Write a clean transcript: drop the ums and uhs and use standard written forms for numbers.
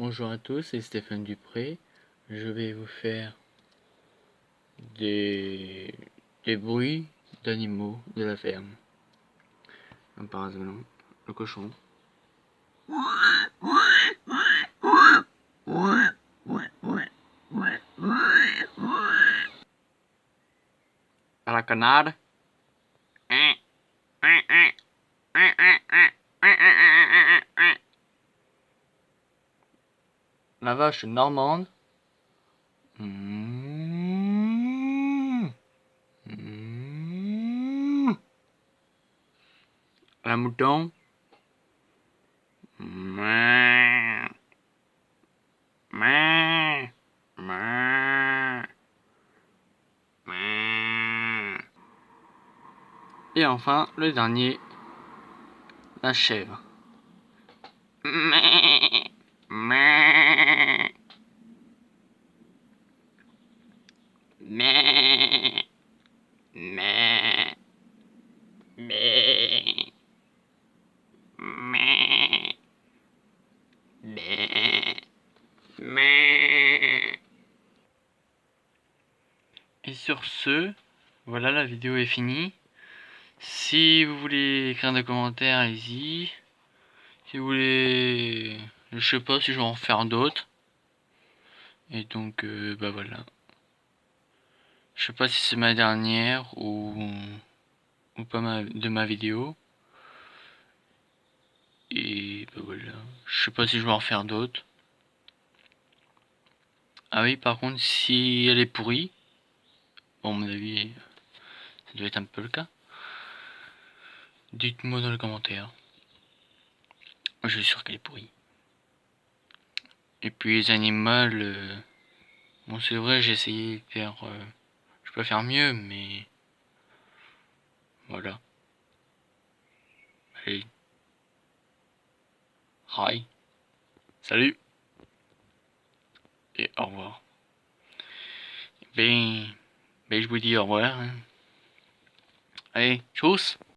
Bonjour à tous, c'est Stéphane Dupré. Je vais vous faire des bruits d'animaux de la ferme. Comme par exemple le cochon. La canard. La vache normande. La mouton. Et enfin, le dernier, la chèvre. Et sur ce, voilà, la vidéo est finie. Si vous voulez écrire des commentaires, allez-y. Si vous voulez... Je sais pas si je vais en faire d'autres. Et donc, bah voilà. Je sais pas si c'est ma dernière ou pas de ma vidéo. Et bah voilà. Je sais pas si je vais en faire d'autres. Ah oui, par contre, si elle est pourrie, bon, à mon avis, ça doit être un peu le cas. Dites-moi dans les commentaires. Je suis sûr qu'elle est pourrie. Et puis les animaux, bon, c'est vrai, j'ai essayé de faire... je peux faire mieux, mais... Voilà. Allez. Hi. Salut. Et au revoir. Ben je vous dis au revoir. Hein. Allez, tchuss.